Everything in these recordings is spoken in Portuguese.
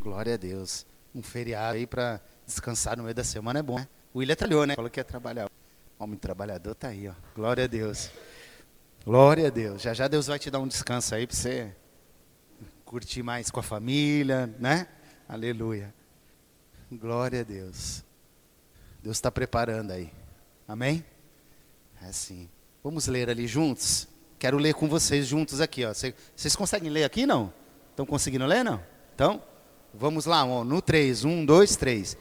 Glória a Deus. Um feriado aí para descansar no meio da semana é bom, né? O William trabalhou, né? Falou que ia trabalhar. Homem trabalhador tá aí, ó. Glória a Deus. Glória a Deus. Já já Deus vai te dar um descanso aí para você curtir mais com a família, né? Aleluia. Glória a Deus. Deus está preparando aí. Amém? É assim. Vamos ler ali juntos? Quero ler com vocês juntos aqui, ó. Vocês conseguem ler aqui, não? Estão conseguindo ler, não? Então, vamos lá, ó, no 3. 1, 2, 3.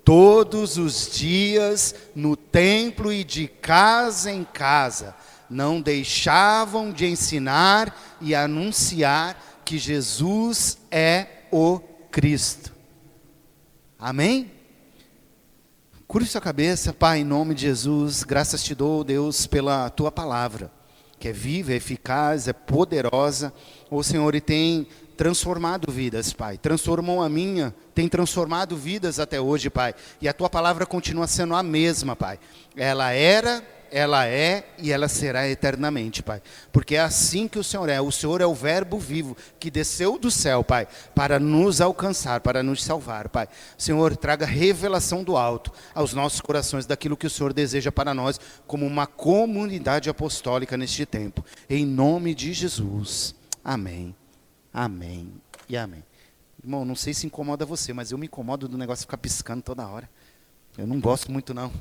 Todos os dias, no templo e de casa em casa, não deixavam de ensinar e anunciar que Jesus é o Cristo. Amém? Curve sua cabeça, Pai, em nome de Jesus. Graças te dou, Deus, pela tua palavra, que é viva, é eficaz, é poderosa. O Senhor, e tem transformado vidas, Pai. Transformou a minha, tem transformado vidas até hoje, Pai. E a tua palavra continua sendo a mesma, Pai. Ela era, ela é e ela será eternamente, Pai. Porque é assim que o Senhor é. O Senhor é o verbo vivo que desceu do céu, Pai, para nos alcançar, para nos salvar, Pai. Senhor, traga revelação do alto aos nossos corações daquilo que o Senhor deseja para nós como uma comunidade apostólica neste tempo. Em nome de Jesus. Amém. Amém e amém. Irmão, não sei se incomoda você, mas eu me incomodo do negócio ficar piscando toda hora. Eu não gosto muito, não.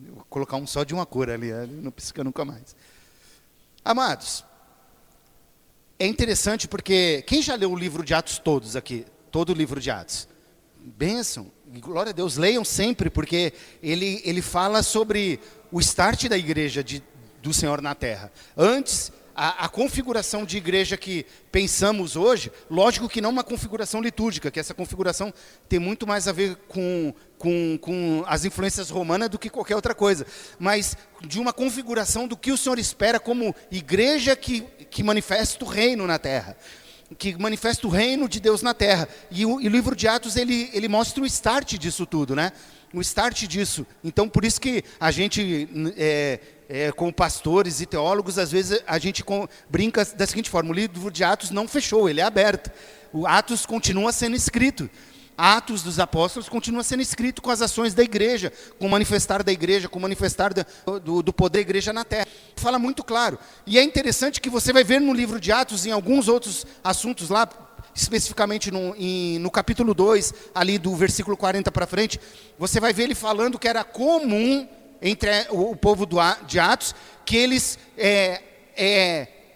Eu vou colocar um só de uma cor ali, não pisca nunca mais. Amados, é interessante porque, quem já leu o livro de Atos todos aqui? Todo o livro de Atos? Bênção, glória a Deus, leiam sempre, porque ele fala sobre o start da igreja do Senhor na terra. Antes, a configuração de igreja que pensamos hoje, lógico que não uma configuração litúrgica, que essa configuração tem muito mais a ver com as influências romanas do que qualquer outra coisa, mas de uma configuração do que o Senhor espera como igreja que manifesta o reino na terra, que manifesta o reino de Deus na terra. E o livro de Atos, ele mostra o start disso tudo, né? O start disso. Então, por isso que a gente, como pastores e teólogos, às vezes a gente brinca da seguinte forma: o livro de Atos não fechou, ele é aberto. O Atos continua sendo escrito. Atos dos Apóstolos continua sendo escrito com as ações da igreja, com o manifestar da igreja, com o manifestar do poder da igreja na terra. Fala muito claro. E é interessante que você vai ver no livro de Atos, em alguns outros assuntos lá, especificamente no capítulo 2, ali do versículo 40 para frente, você vai ver ele falando que era comum entre o povo de Atos, que eles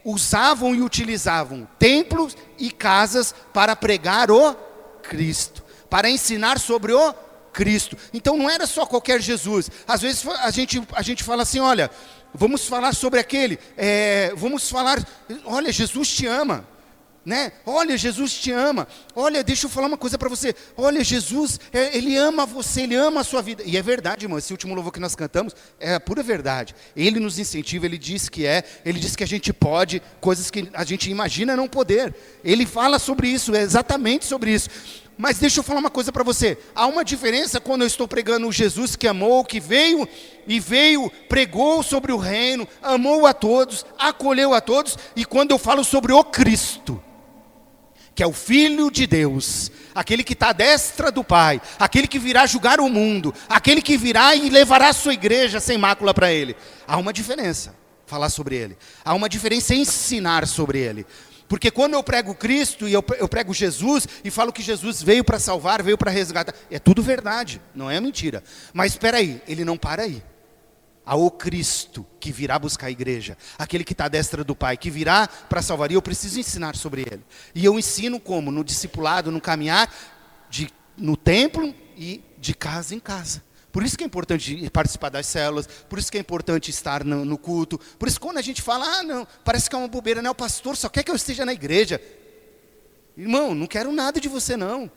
usavam e utilizavam templos e casas para pregar o Cristo, para ensinar sobre o Cristo. Então não era só qualquer Jesus. Às vezes a gente fala assim: olha, vamos falar sobre aquele, vamos falar, olha, Jesus te ama, né? Olha, Jesus te ama. Olha, deixa eu falar uma coisa para você. Olha, Jesus, Ele ama você, Ele ama a sua vida. E é verdade, irmão, esse último louvor que nós cantamos é a pura verdade. Ele nos incentiva, Ele diz que Ele diz que a gente pode, coisas que a gente imagina não poder. Ele fala sobre isso, é exatamente sobre isso. Mas deixa eu falar uma coisa para você. Há uma diferença quando eu estou pregando o Jesus que amou, que veio, pregou sobre o reino, amou a todos, acolheu a todos, e quando eu falo sobre o Cristo, que é o Filho de Deus, aquele que está à destra do Pai, aquele que virá julgar o mundo, aquele que virá e levará a sua igreja sem mácula para Ele. Há uma diferença falar sobre Ele. Há uma diferença ensinar sobre Ele. Porque quando eu prego Cristo e eu prego Jesus e falo que Jesus veio para salvar, veio para resgatar, é tudo verdade, não é mentira. Mas espera aí, Ele não para aí. Há o Cristo que virá buscar a igreja, aquele que está à destra do Pai, que virá para salvar, e eu preciso ensinar sobre Ele. E eu ensino como? No discipulado, no caminhar, no templo e de casa em casa. Por isso que é importante participar das células, por isso que é importante estar no culto, por isso que quando a gente fala: não, parece que é uma bobeira, né? O pastor só quer que eu esteja na igreja. Irmão, não quero nada de você, não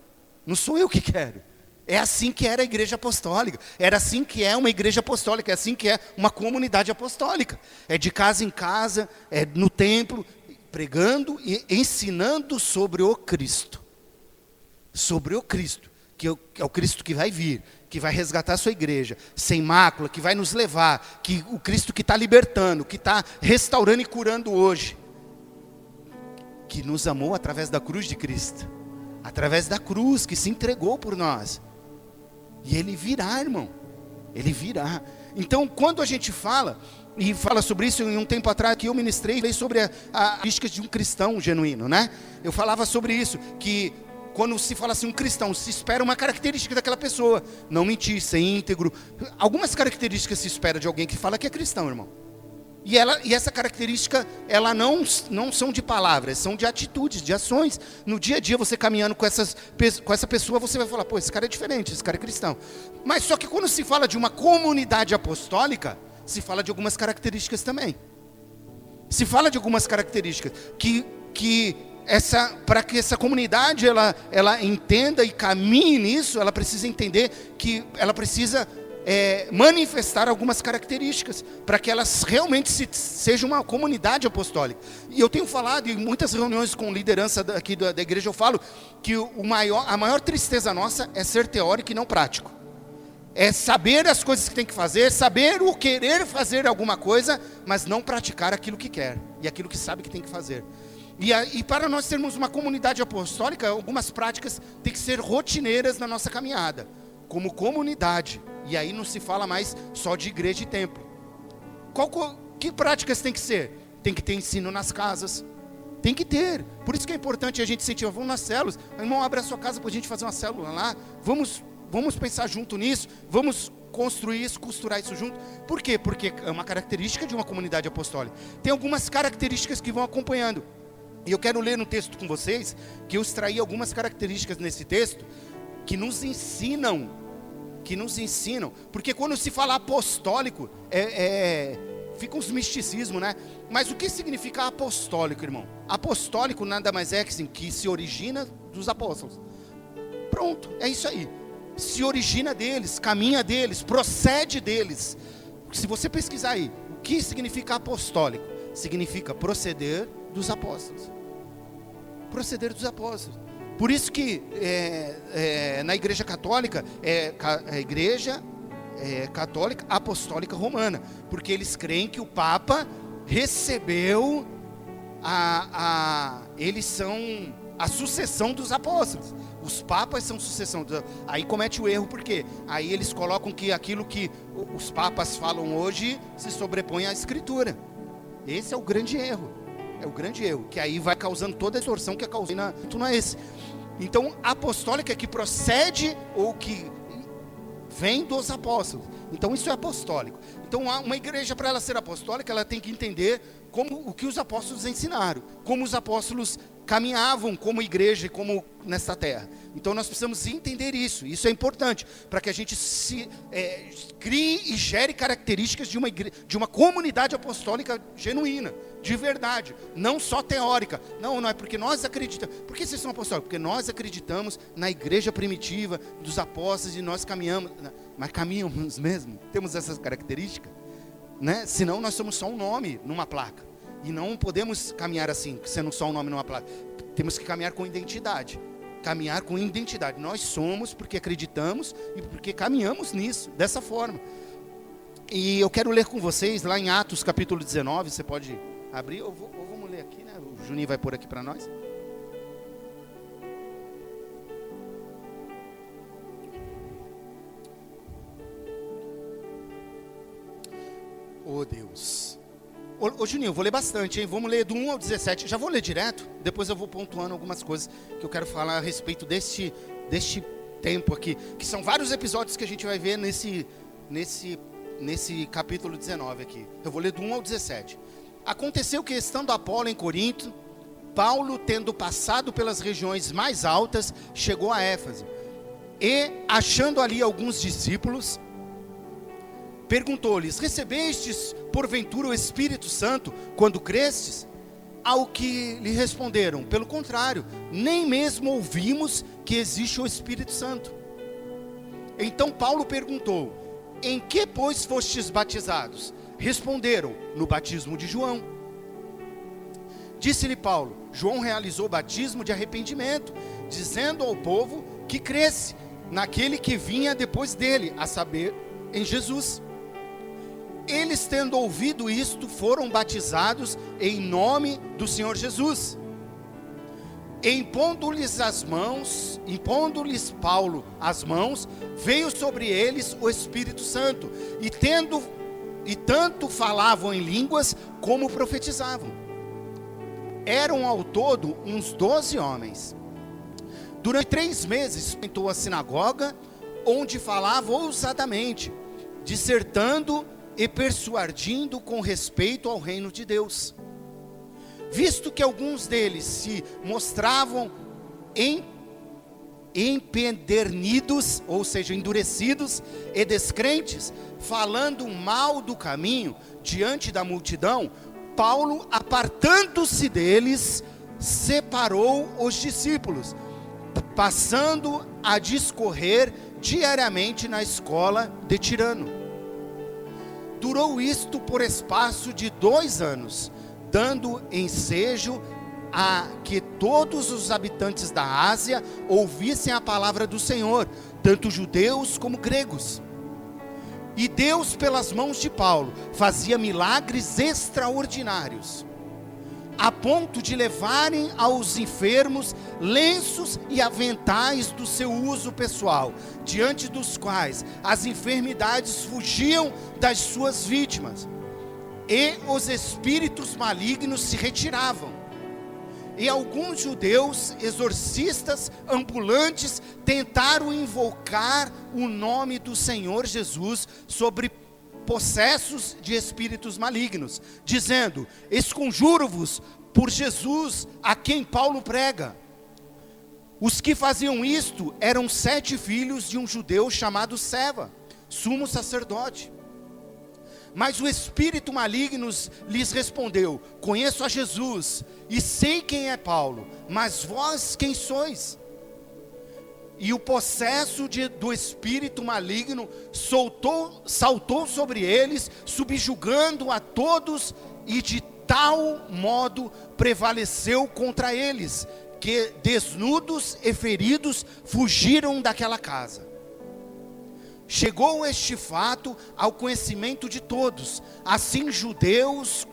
sou eu que quero. É assim que era a igreja apostólica, era assim que é uma igreja apostólica, é assim que é uma comunidade apostólica. É de casa em casa, é no templo, pregando e ensinando sobre o Cristo. Sobre o Cristo, que é o Cristo que vai vir, que vai resgatar a sua igreja, sem mácula, que vai nos levar, o Cristo que está libertando, que está restaurando e curando hoje, que nos amou através da cruz de Cristo. através da cruz, que se entregou por nós. E ele virá, irmão. Ele virá. Então, quando a gente fala sobre isso, em um tempo atrás que eu ministrei, falei sobre a característica de um cristão genuíno, né? Eu falava sobre isso, que quando se fala assim, um cristão, se espera uma característica daquela pessoa: não mentir, ser íntegro. Algumas características se espera de alguém que fala que é cristão, irmão. E essa característica, ela não são de palavras, são de atitudes, de ações. No dia a dia, você caminhando com essa pessoa, você vai falar: pô, esse cara é diferente, esse cara é cristão. Mas só que quando se fala de uma comunidade apostólica, se fala de algumas características também. Se fala de algumas características para que essa comunidade ela entenda e caminhe nisso, ela precisa entender que ela precisa manifestar algumas características para que elas realmente seja uma comunidade apostólica. E eu tenho falado em muitas reuniões com liderança aqui da igreja, eu falo que a maior tristeza nossa é ser teórico e não prático. É saber as coisas que tem que fazer, saber o querer fazer alguma coisa, mas não praticar aquilo que quer e aquilo que sabe que tem que fazer. E para nós termos uma comunidade apostólica, algumas práticas têm que ser rotineiras na nossa caminhada, como comunidade. E aí não se fala mais só de igreja e templo. Que práticas tem que ser? Tem que ter ensino nas casas. Tem que ter. Por isso que é importante a gente incentivar. Vamos nas células. Irmão, abre a sua casa para a gente fazer uma célula lá. Vamos pensar junto nisso. Vamos construir isso, costurar isso junto. Por quê? Porque é uma característica de uma comunidade apostólica. Tem algumas características que vão acompanhando. E eu quero ler no texto com vocês, que eu extraí algumas características nesse texto, que nos ensinam, porque quando se fala apostólico, fica uns misticismos, né? Mas o que significa apostólico, irmão? Apostólico nada mais é que se origina dos apóstolos. Pronto, é isso aí. Se origina deles, caminha deles, procede deles. Se você pesquisar aí, o que significa apostólico? Significa proceder dos apóstolos. Proceder dos apóstolos. Por isso que na igreja católica, a igreja católica apostólica romana, porque eles creem que o Papa recebeu eles são a sucessão dos apóstolos. Os papas são sucessão. Aí comete o erro, porque aí eles colocam que aquilo que os papas falam hoje se sobrepõe à escritura. Esse é o grande erro. É o grande erro, que aí vai causando toda a distorção que a causei não é esse. Então, apostólica é que procede ou que vem dos apóstolos. Então, isso é apostólico. Então, uma igreja, para ela ser apostólica, ela tem que entender o que os apóstolos ensinaram, como os apóstolos caminhavam como igreja e como nesta terra. Então nós precisamos entender isso. Isso é importante para que a gente crie e gere características de uma comunidade apostólica genuína, de verdade, não só teórica. Não é porque nós acreditamos. Por que vocês são apostólicos? Porque nós acreditamos na igreja primitiva dos apóstolos e nós caminhamos. Mas caminhamos mesmo? Temos essas características? Né? Senão nós somos só um nome numa placa. E não podemos caminhar assim, sendo só um nome numa placa. Temos que caminhar com identidade. Caminhar com identidade. Nós somos porque acreditamos e porque caminhamos nisso, dessa forma. E eu quero ler com vocês lá em Atos capítulo 19. Você pode abrir, ou vamos ler aqui, né? O Juninho vai pôr aqui para nós. Oh Deus. Ô Juninho, eu vou ler bastante, hein? Vamos ler do 1 ao 17. Já vou ler direto, depois eu vou pontuando algumas coisas que eu quero falar a respeito deste tempo aqui. Que são vários episódios que a gente vai ver nesse capítulo 19 aqui. Eu vou ler do 1 ao 17. Aconteceu que, estando Apolo em Corinto, Paulo, tendo passado pelas regiões mais altas, chegou a Éfeso. E, achando ali alguns discípulos, perguntou-lhes: recebestes porventura o Espírito Santo quando crestes? Ao que lhe responderam: pelo contrário, nem mesmo ouvimos que existe o Espírito Santo. Então Paulo perguntou: em que pois fostes batizados? Responderam: no batismo de João. Disse-lhe Paulo: João realizou o batismo de arrependimento, dizendo ao povo que cresce naquele que vinha depois dele, a saber, em Jesus. Eles, tendo ouvido isto, foram batizados em nome do Senhor Jesus. impondo-lhes Paulo as mãos, veio sobre eles o Espírito Santo, e tanto falavam em línguas como profetizavam. Eram ao todo uns 12 homens. Durante 3 meses frequentou a sinagoga, onde falava ousadamente, dissertando e persuadindo com respeito ao reino de Deus. Visto que alguns deles se mostravam empedernidos, ou seja, endurecidos e descrentes, falando mal do caminho diante da multidão, Paulo, apartando-se deles, separou os discípulos, passando a discorrer diariamente na escola de Tirano. Durou isto por espaço de 2 anos, dando ensejo a que todos os habitantes da Ásia ouvissem a palavra do Senhor, tanto judeus como gregos. E Deus, pelas mãos de Paulo, fazia milagres extraordinários, a ponto de levarem aos enfermos lenços e aventais do seu uso pessoal, diante dos quais as enfermidades fugiam das suas vítimas, e os espíritos malignos se retiravam. E alguns judeus exorcistas ambulantes tentaram invocar o nome do Senhor Jesus sobre possessos de espíritos malignos, dizendo: esconjuro-vos por Jesus, a quem Paulo prega. Os que faziam isto eram 7 filhos de um judeu chamado Seva, sumo sacerdote. Mas o espírito maligno lhes respondeu: conheço a Jesus e sei quem é Paulo, mas vós quem sois? E o possesso do espírito maligno saltou sobre eles, subjugando a todos, e de tal modo prevaleceu contra eles, que desnudos e feridos fugiram daquela casa. Chegou este fato ao conhecimento de todos, assim judeus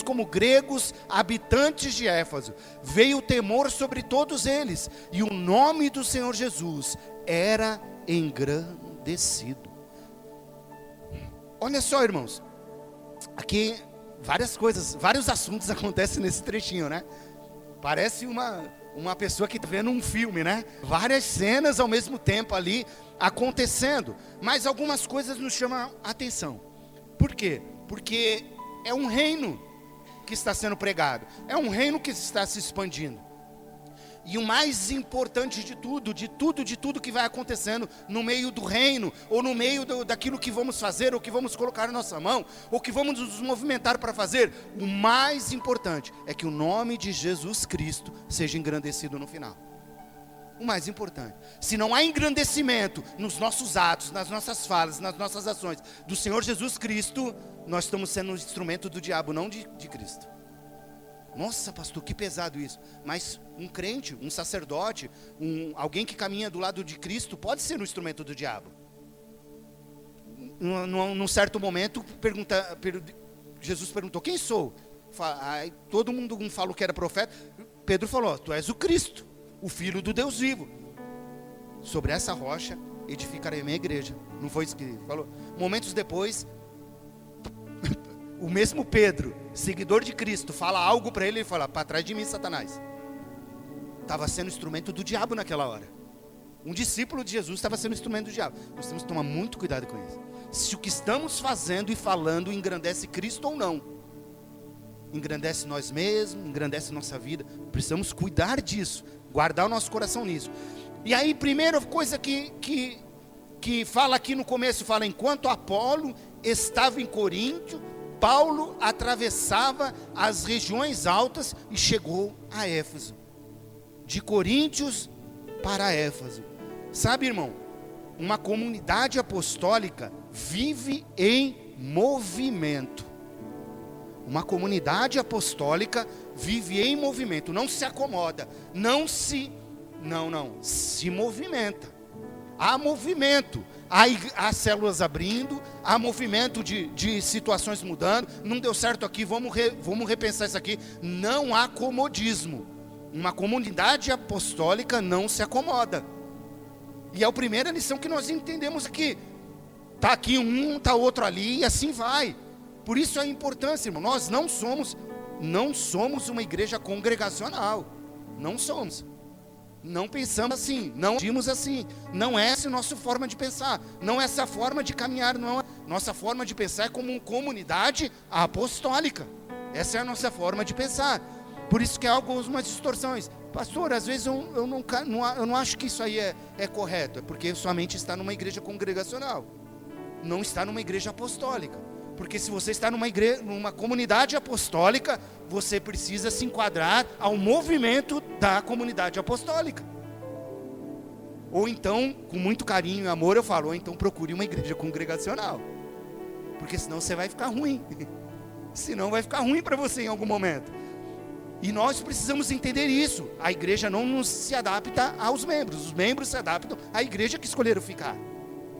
como gregos, habitantes de Éfeso. Veio o temor sobre todos eles, e o nome do Senhor Jesus era engrandecido. Olha só, irmãos, aqui várias coisas, vários assuntos acontecem nesse trechinho, né? Parece uma pessoa que está vendo um filme, né? Várias cenas ao mesmo tempo ali acontecendo, mas algumas coisas nos chamam a atenção. Por quê? Porque é um reino que está sendo pregado, é um reino que está se expandindo. E o mais importante de tudo que vai acontecendo no meio do reino, ou no meio daquilo que vamos fazer, ou que vamos colocar na nossa mão, ou que vamos nos movimentar para fazer, o mais importante é que o nome de Jesus Cristo seja engrandecido no final. O mais importante. Se não há engrandecimento nos nossos atos, nas nossas falas, nas nossas ações do Senhor Jesus Cristo, nós estamos sendo um instrumento do diabo, não de Cristo. Nossa, pastor, que pesado isso. Mas um crente, um sacerdote, alguém que caminha do lado de Cristo pode ser um instrumento do diabo. Num certo momento, Jesus perguntou: quem sou? Aí, todo mundo falou que era profeta. Pedro falou: tu és o Cristo, o Filho do Deus vivo. Sobre essa rocha edificarei a minha igreja. Não foi isso que ele falou? Momentos depois, o mesmo Pedro, seguidor de Cristo, fala algo para ele, fala: para trás de mim, Satanás. Estava sendo instrumento do diabo naquela hora. Um discípulo de Jesus estava sendo instrumento do diabo. Nós temos que tomar muito cuidado com isso. Se o que estamos fazendo e falando engrandece Cristo ou não. Engrandece nós mesmos, engrandece nossa vida. Precisamos cuidar disso, guardar o nosso coração nisso. E aí, primeira coisa que fala aqui no começo, fala: enquanto Apolo estava em Corinto, Paulo atravessava as regiões altas e chegou a Éfeso. De Coríntios para Éfeso. Sabe, irmão, uma comunidade apostólica vive em movimento. Uma comunidade apostólica vive em movimento, não se acomoda, se movimenta. Há movimento, há células abrindo, há movimento de situações mudando. Não deu certo aqui, vamos repensar isso aqui. Não há comodismo, Uma comunidade apostólica não se acomoda. E é a primeira lição que nós entendemos aqui. Está aqui um, está outro ali, e assim vai. Por isso a importância, irmão. Nós não somos uma igreja congregacional. Não somos. Não pensamos assim, não agimos assim. Não é essa a nossa forma de pensar. Não é essa a forma de caminhar. Não é. Nossa forma de pensar é como uma comunidade apostólica. Essa é a nossa forma de pensar. Por isso que há algumas distorções. Pastor, às vezes eu não acho que isso aí é correto. É porque sua mente está numa igreja congregacional. Não está numa igreja apostólica. Porque se você está numa comunidade apostólica, você precisa se enquadrar ao movimento da comunidade apostólica. Ou então, com muito carinho e amor, eu falo, ou então procure uma igreja congregacional. Porque senão você vai ficar ruim. Senão vai ficar ruim para você em algum momento. E nós precisamos entender isso. A igreja não se adapta aos membros. Os membros se adaptam à igreja que escolheram ficar.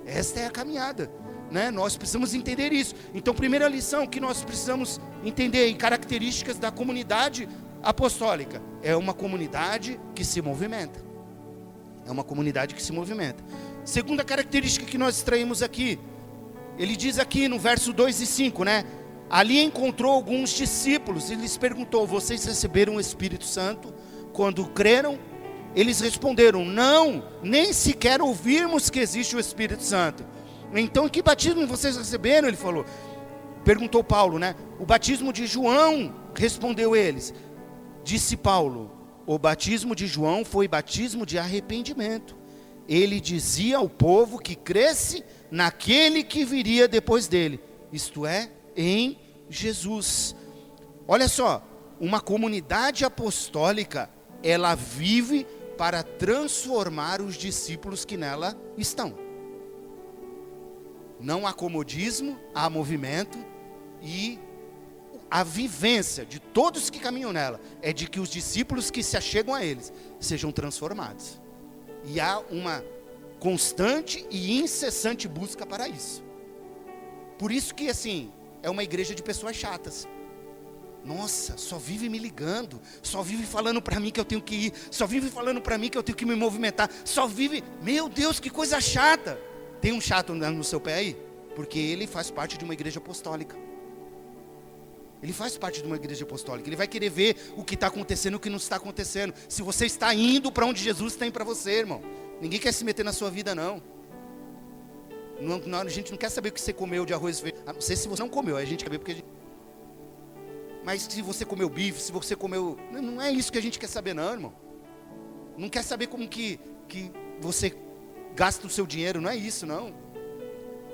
Esta é a caminhada. Né? Nós precisamos entender isso. Então, primeira lição que nós precisamos entender em características da comunidade apostólica. É uma comunidade que se movimenta. É uma comunidade que se movimenta. Segunda característica que nós extraímos aqui. Ele diz aqui no verso 2 e 5, né? Ali encontrou alguns discípulos e lhes perguntou: vocês receberam o Espírito Santo quando creram? Eles responderam: não, nem sequer ouvimos que existe o Espírito Santo. Então, que batismo vocês receberam? Ele falou. Perguntou Paulo, né? O batismo de João, respondeu eles. Disse Paulo: o batismo de João foi batismo de arrependimento. Ele dizia ao povo que cresce naquele que viria depois dele, isto é, em Jesus. Olha só, uma comunidade apostólica, ela vive para transformar os discípulos que nela estão. Não há comodismo, há movimento, e a vivência de todos que caminham nela é de que os discípulos que se achegam a eles sejam transformados. E há uma constante e incessante busca para isso. Por isso que, assim, é uma igreja de pessoas chatas. Nossa, só vive me ligando, só vive falando para mim que eu tenho que ir, só vive falando para mim que eu tenho que me movimentar, só vive, meu Deus, que coisa chata. Tem um chato no seu pé aí? Porque ele faz parte de uma igreja apostólica. Ele faz parte de uma igreja apostólica. Ele vai querer ver o que está acontecendo e o que não está acontecendo. Se você está indo para onde Jesus tem para você, irmão. Ninguém quer se meter na sua vida, não. A gente não quer saber o que você comeu de arroz e feijão. Não sei se você não comeu, a gente quer saber porque a gente... Mas se você comeu bife, se você comeu... Não é isso que a gente quer saber, não, irmão. Não quer saber como que você gasta o seu dinheiro, não é isso, não.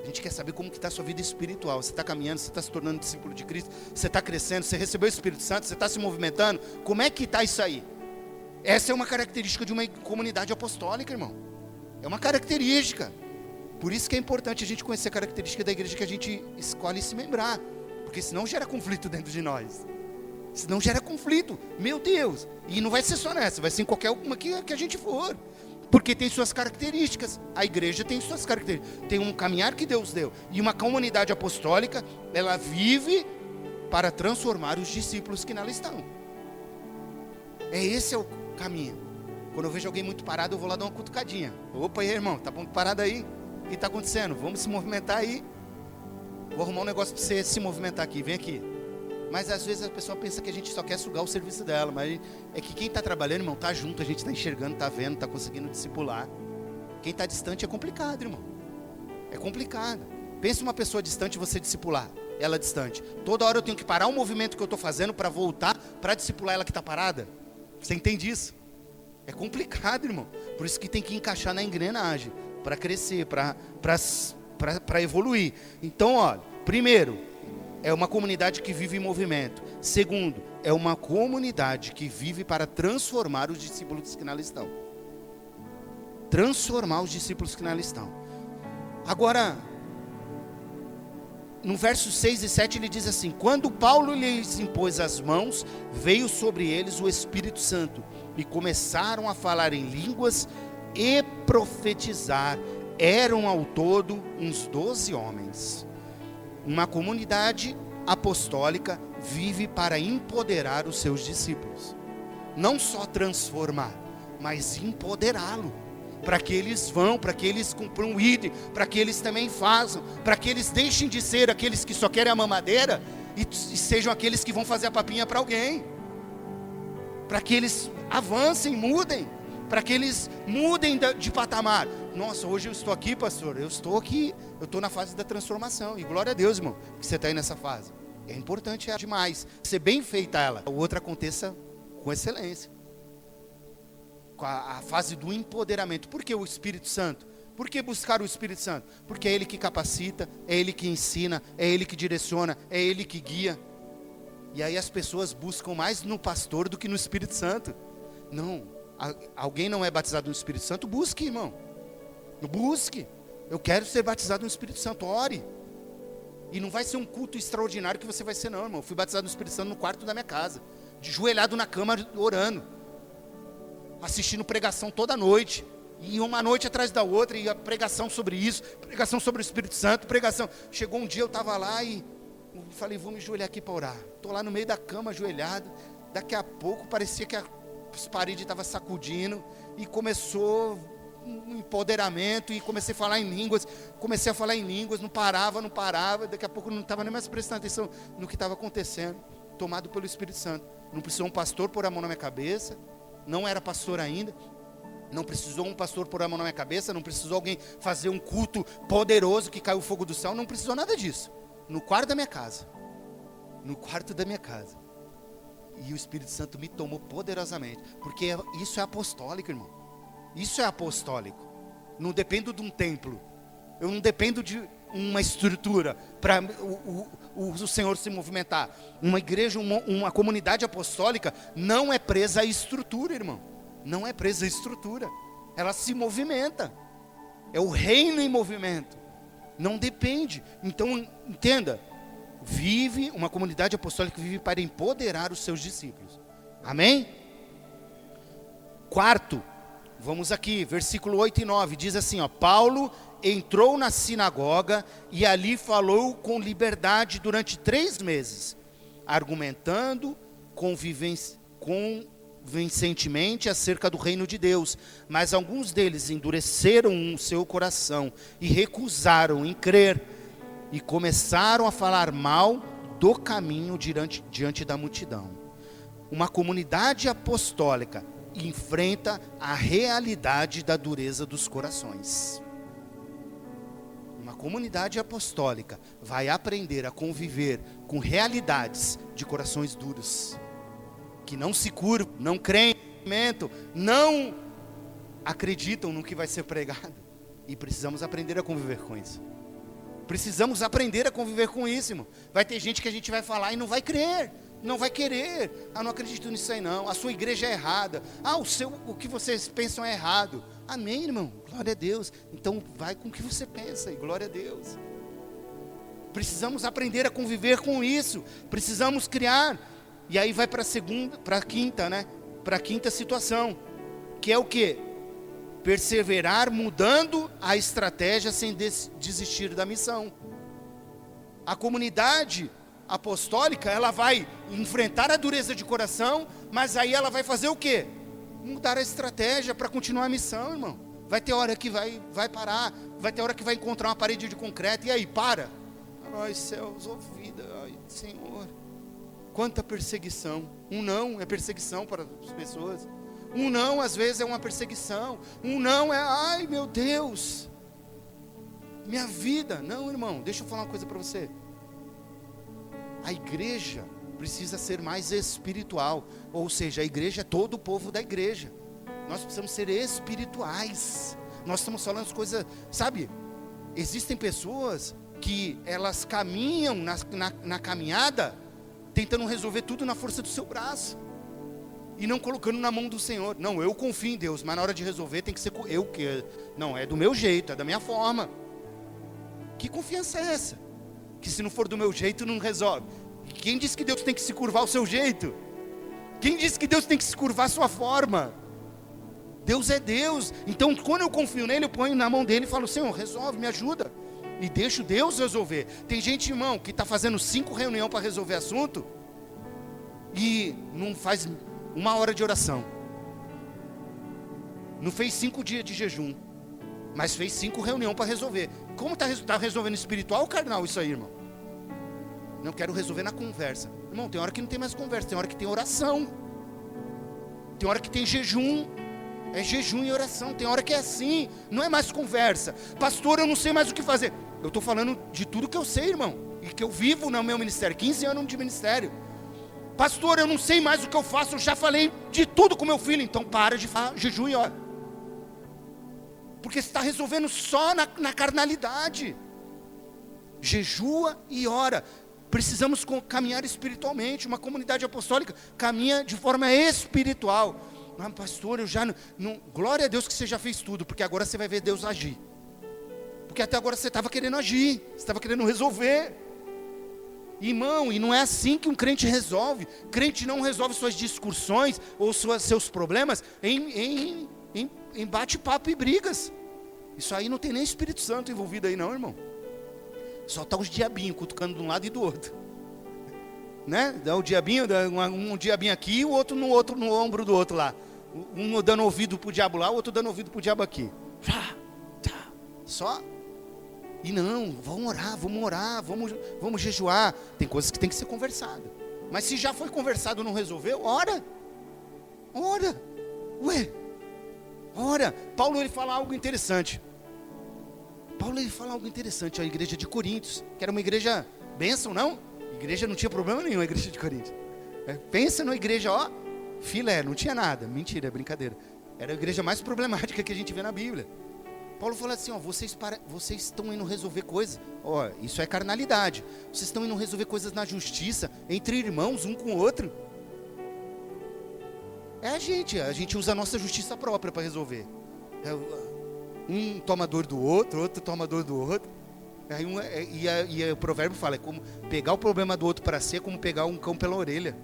A gente quer saber como que está a sua vida espiritual. Você está caminhando, você está se tornando discípulo de Cristo, você está crescendo, você recebeu o Espírito Santo, você está se movimentando. Como é que está isso aí? Essa é uma característica de uma comunidade apostólica, irmão. É uma característica. Por isso que é importante a gente conhecer a característica da igreja que a gente escolhe se membrar. Porque senão gera conflito dentro de nós. Senão gera conflito. Meu Deus. E não vai ser só nessa, vai ser em qualquer uma que a gente for. Porque tem suas características. A igreja tem suas características. Tem um caminhar que Deus deu. E uma comunidade apostólica, ela vive para transformar os discípulos que nela estão. Esse é o caminho. Quando eu vejo alguém muito parado, eu vou lá dar uma cutucadinha. Opa, aí, irmão, tá bom parado aí? O que está acontecendo? Vamos se movimentar aí. Vou arrumar um negócio para você se movimentar aqui, vem aqui. Mas às vezes a pessoa pensa que a gente só quer sugar o serviço dela. Mas é que quem está trabalhando, irmão, está junto, a gente está enxergando, está vendo, está conseguindo discipular. Quem está distante é complicado, irmão. É complicado. Pensa uma pessoa distante e você discipular. Ela distante. Toda hora eu tenho que parar o movimento que eu estou fazendo para voltar, para discipular ela que está parada. Você entende isso? É complicado, irmão. Por isso que tem que encaixar na engrenagem. Para crescer, para evoluir. Então, olha, primeiro, é uma comunidade que vive em movimento. Segundo, é uma comunidade que vive para transformar os discípulos que nela estão. Transformar os discípulos que nela estão. Agora, no versos 6 e 7 ele diz assim: quando Paulo lhes impôs as mãos, veio sobre eles o Espírito Santo, e começaram a falar em línguas e profetizar. Eram ao todo uns 12 homens. Uma comunidade apostólica vive para empoderar os seus discípulos. não só transformar, mas empoderá-lo, para que eles vão, para que eles cumpram o ID, para que eles também façam, para que eles deixem de ser aqueles que só querem a mamadeira e sejam aqueles que vão fazer a papinha para alguém, para que eles avancem, mudem, para que eles mudem de patamar. Nossa, hoje eu estou aqui, pastor, eu estou na fase da transformação, e glória a Deus, irmão, que você está aí nessa fase. É importante, demais, ser bem feita ela, o outro aconteça com excelência. A fase do empoderamento. Por que o Espírito Santo? Por que buscar o Espírito Santo? Porque é Ele que capacita, é Ele que ensina, é Ele que direciona, é Ele que guia. E aí as pessoas buscam mais no pastor do que no Espírito Santo. Não, alguém não é batizado no Espírito Santo? Busque, irmão. Busque. Eu quero ser batizado no Espírito Santo, ore. E não vai ser um culto extraordinário que você vai ser, não, irmão. Eu fui batizado no Espírito Santo no quarto da minha casa, de joelhado na cama, orando, assistindo pregação toda noite, e uma noite atrás da outra, e a pregação sobre isso, pregação sobre o Espírito Santo, pregação. Chegou um dia, eu estava lá e falei, vou me ajoelhar aqui para orar. Estou lá no meio da cama, ajoelhado. Daqui a pouco, parecia que as paredes estavam sacudindo, e começou um empoderamento, e comecei a falar em línguas, não parava, daqui a pouco eu não estava nem mais prestando atenção no que estava acontecendo, tomado pelo Espírito Santo. Não precisou um pastor pôr a mão na minha cabeça, não era pastor ainda, não precisou um pastor pôr a mão na minha cabeça, não precisou alguém fazer um culto poderoso que caiu o fogo do céu, não precisou nada disso. No quarto da minha casa, e o Espírito Santo me tomou poderosamente, porque isso é apostólico, irmão. Isso é apostólico. Não dependo de um templo, eu não dependo de uma estrutura para o Senhor se movimentar. Uma igreja, uma comunidade apostólica não é presa à estrutura, irmão. Não é presa à estrutura. Ela se movimenta. É o reino em movimento. Não depende. Então, entenda. Uma comunidade apostólica vive para empoderar os seus discípulos. Amém? Quarto, vamos aqui, versículo 8 e 9. Diz assim, Paulo entrou na sinagoga e ali falou com liberdade durante 3 meses, argumentando convincentemente acerca do reino de Deus. Mas alguns deles endureceram o seu coração e recusaram em crer, e começaram a falar mal do caminho diante da multidão. Uma comunidade apostólica enfrenta a realidade da dureza dos corações. Uma comunidade apostólica vai aprender a conviver com realidades de corações duros, que não se curvam, não creem, não acreditam no que vai ser pregado. E precisamos aprender a conviver com isso. Precisamos aprender a conviver com isso, irmão. Vai ter gente que a gente vai falar e não vai crer, não vai querer. Não acredito nisso aí não. A sua igreja é errada. O que vocês pensam é errado. Amém, irmão. Glória a Deus. Então vai com o que você pensa e glória a Deus. Precisamos aprender a conviver com isso. Precisamos criar. E aí vai para a quinta, né? Para a quinta situação, que é o quê? Perseverar mudando a estratégia sem desistir da missão. A comunidade apostólica, ela vai enfrentar a dureza de coração, mas aí ela vai fazer o quê? Mudar a estratégia para continuar a missão, irmão. Vai ter hora que vai parar, vai ter hora que vai encontrar uma parede de concreto, e aí, para. Ai, céus, vida, ai, Senhor. Quanta perseguição. Um não é perseguição para as pessoas. Um não, às vezes, é uma perseguição. Um não é, ai meu Deus, minha vida. Não, irmão, deixa eu falar uma coisa para você. A igreja precisa ser mais espiritual. Ou seja, a igreja é todo o povo da igreja. Nós precisamos ser espirituais. Nós estamos falando as coisas, sabe? Existem pessoas que elas caminham na caminhada, tentando resolver tudo na força do seu braço. E não colocando na mão do Senhor. Não, eu confio em Deus, mas na hora de resolver tem que ser eu que. Não, é do meu jeito, é da minha forma. Que confiança é essa? Que se não for do meu jeito não resolve. Quem disse que Deus tem que se curvar ao seu jeito? Quem disse que Deus tem que se curvar à sua forma? Deus é Deus. Então quando eu confio nele, eu ponho na mão dele e falo, Senhor, resolve, me ajuda. E deixo Deus resolver. Tem gente, irmão, que está fazendo 5 reuniões para resolver assunto, e não faz 1 hora de oração. Não fez 5 dias de jejum, mas fez 5 reuniões para resolver. Como está resolvendo espiritual ou carnal isso aí, irmão? Não quero resolver na conversa. Irmão, tem hora que não tem mais conversa, tem hora que tem oração. Tem hora que tem jejum. É jejum e oração. Tem hora que é assim, não é mais conversa. Pastor, eu não sei mais o que fazer. Eu estou falando de tudo que eu sei, irmão, e que eu vivo no meu ministério, 15 anos de ministério. Pastor, eu não sei mais o que eu faço, eu já falei de tudo com meu filho. Então para de falar jejum e ora. Porque você está resolvendo só na carnalidade. Jejua e ora. Precisamos caminhar espiritualmente. Uma comunidade apostólica caminha de forma espiritual. Ah, pastor, eu já não... Glória a Deus que você já fez tudo, porque agora você vai ver Deus agir. Porque até agora você estava querendo agir, você estava querendo resolver. Irmão, e não é assim que um crente resolve. Crente não resolve suas discussões ou seus problemas em bate-papo e brigas. Isso aí não tem nem Espírito Santo envolvido aí não, irmão. Só está os diabinhos cutucando de um lado e do outro, né? Dá o diabinho, um diabinho aqui e o outro no ombro do outro lá. Um dando ouvido pro diabo lá, o outro dando ouvido pro diabo aqui. Só. E não, vamos orar, vamos jejuar. Tem coisas que tem que ser conversado. Mas se já foi conversado e não resolveu, ora. Ora. Paulo ele fala algo interessante. A igreja de Coríntios, que era uma igreja bênção, não? A igreja não tinha problema nenhum, a igreja de Coríntios. Pensa numa igreja, ó, filé, não tinha nada. Mentira, é brincadeira. Era a igreja mais problemática que a gente vê na Bíblia. Paulo fala assim, ó, vocês estão indo resolver coisas, ó, isso é carnalidade. Vocês estão indo resolver coisas na justiça, entre irmãos, um com o outro. A gente usa a nossa justiça própria para resolver. Um toma dor do outro toma dor do outro. Aí e o provérbio fala, é como pegar o problema do outro para si, é como pegar um cão pela orelha.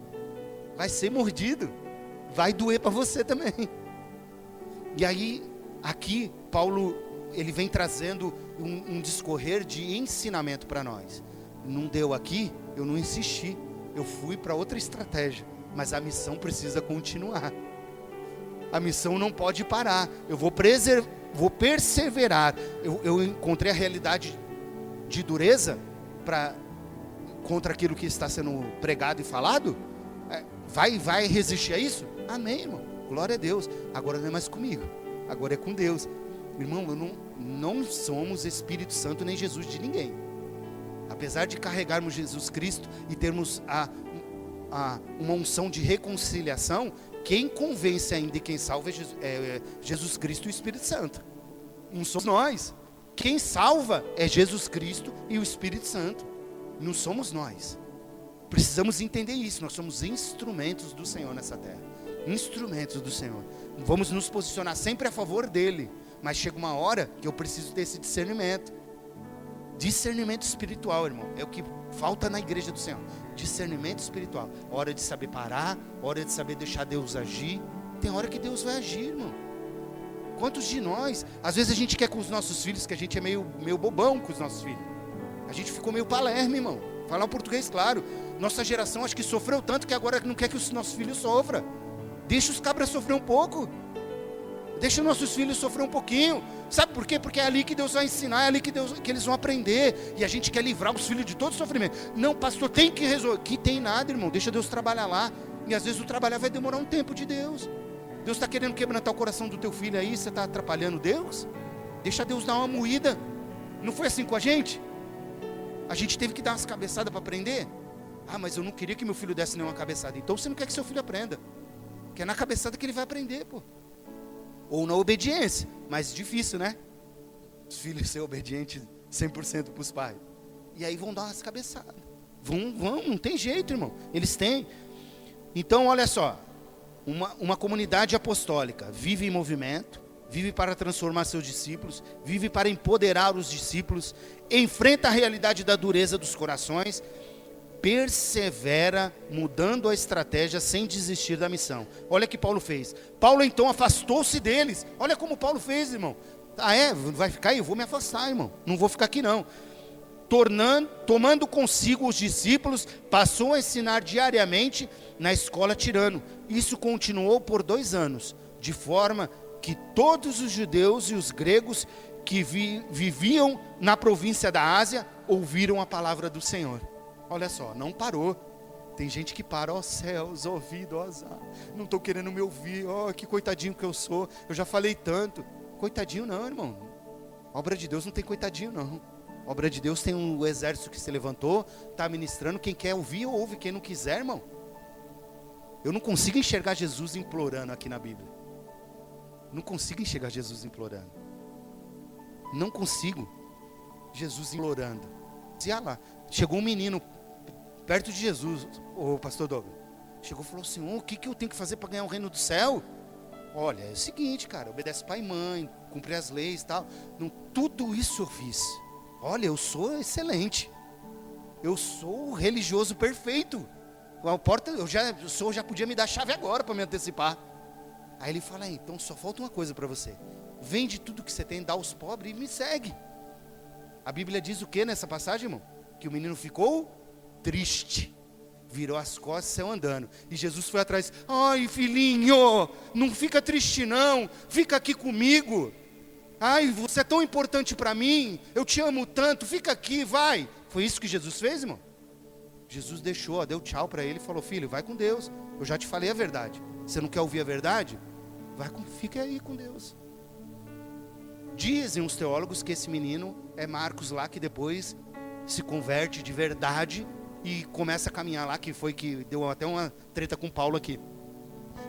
Vai ser mordido, vai doer para você também. E aí, aqui, Paulo, ele vem trazendo um discorrer de ensinamento para nós. Não deu aqui, eu não insisti, eu fui para outra estratégia. Mas a missão precisa continuar. A missão não pode parar. Eu vou perseverar. Eu encontrei a realidade de dureza contra aquilo que está sendo pregado e falado. Vai resistir a isso? Amém, irmão. Glória a Deus. Agora não é mais comigo. Agora é com Deus. Irmão, não somos Espírito Santo nem Jesus de ninguém. Apesar de carregarmos Jesus Cristo e termos uma unção de reconciliação, quem convence ainda e quem salva é Jesus Cristo e o Espírito Santo. Não somos nós. Quem salva é Jesus Cristo e o Espírito Santo. Não somos nós. Precisamos entender isso. Nós somos instrumentos do Senhor nessa terra. Instrumentos do Senhor. Vamos nos posicionar sempre a favor dele. Mas chega uma hora que eu preciso ter esse discernimento. Discernimento espiritual, irmão. É o que falta na igreja do Senhor. Discernimento espiritual. Hora de saber parar. Hora de saber deixar Deus agir. Tem hora que Deus vai agir, irmão. Quantos de nós, às vezes a gente quer com os nossos filhos, que a gente é meio bobão com os nossos filhos. A gente ficou meio palermo, irmão. Falar o português claro. Nossa geração acho que sofreu tanto que agora não quer que os nossos filhos sofram. Deixa os cabras sofrer um pouco. Deixa os nossos filhos sofrer um pouquinho. Sabe por quê? Porque é ali que Deus vai ensinar, é ali que eles vão aprender. E a gente quer livrar os filhos de todo sofrimento. Não, pastor, tem que resolver. Que tem nada, irmão. Deixa Deus trabalhar lá. E às vezes o trabalhar vai demorar um tempo de Deus. Deus está querendo quebrantar o coração do teu filho aí. Você está atrapalhando Deus? Deixa Deus dar uma moída. Não foi assim com a gente? A gente teve que dar umas cabeçadas para aprender? Ah, mas eu não queria que meu filho desse nenhuma cabeçada. Então você não quer que seu filho aprenda. Que é na cabeçada que ele vai aprender, pô. Ou na obediência. Mas difícil, né? Os filhos ser obedientes 100% para os pais. E aí vão dar umas cabeçadas. Vão, não tem jeito, irmão. Eles têm. Então, olha só. Uma comunidade apostólica vive em movimento, vive para transformar seus discípulos, vive para empoderar os discípulos, enfrenta a realidade da dureza dos corações, persevera mudando a estratégia sem desistir da missão. Olha o que Paulo fez. Paulo então afastou-se deles. Olha como Paulo fez, irmão. Ah, vai ficar aí? Eu vou me afastar, irmão. Não vou ficar aqui não. tomando consigo os discípulos, passou a ensinar diariamente na escola tirano. Isso continuou por 2 anos, de forma que todos os judeus e os gregos que viviam na província da Ásia ouviram a palavra do Senhor. Olha só, não parou. Tem gente que para, ó céus, ó vida, ó azar, não estou querendo me ouvir, ó que coitadinho que eu sou, eu já falei tanto. Coitadinho não, irmão. Obra de Deus não tem coitadinho não. Obra de Deus tem um exército que se levantou, está ministrando, quem quer ouvir, ouve, quem não quiser, irmão. Eu não consigo enxergar Jesus implorando aqui na Bíblia. Não consigo enxergar Jesus implorando. Não consigo. Jesus implorando. Olha lá, chegou um menino perto de Jesus, o pastor Douglas. Chegou e falou assim, o que eu tenho que fazer para ganhar o reino do céu? Olha, é o seguinte, cara, obedece pai e mãe, cumpre as leis e tal. Não, tudo isso eu fiz. Olha, eu sou excelente. Eu sou o religioso perfeito. A porta, eu já podia me dar a chave agora para me antecipar. Aí ele fala, então só falta uma coisa para você. Vende tudo que você tem, dá aos pobres e me segue. A Bíblia diz o que nessa passagem, irmão? Que o menino ficou triste. Virou as costas e saiu andando. E Jesus foi atrás. Ai, filhinho, não fica triste não. Fica aqui comigo. Ai, você é tão importante para mim. Eu te amo tanto. Fica aqui, vai. Foi isso que Jesus fez, irmão? Jesus deixou, deu tchau para ele e falou, filho, vai com Deus. Eu já te falei a verdade. Você não quer ouvir a verdade? Fica aí com Deus. Dizem os teólogos que esse menino é Marcos lá, que depois se converte de verdade e começa a caminhar lá, que foi que deu até uma treta com Paulo aqui,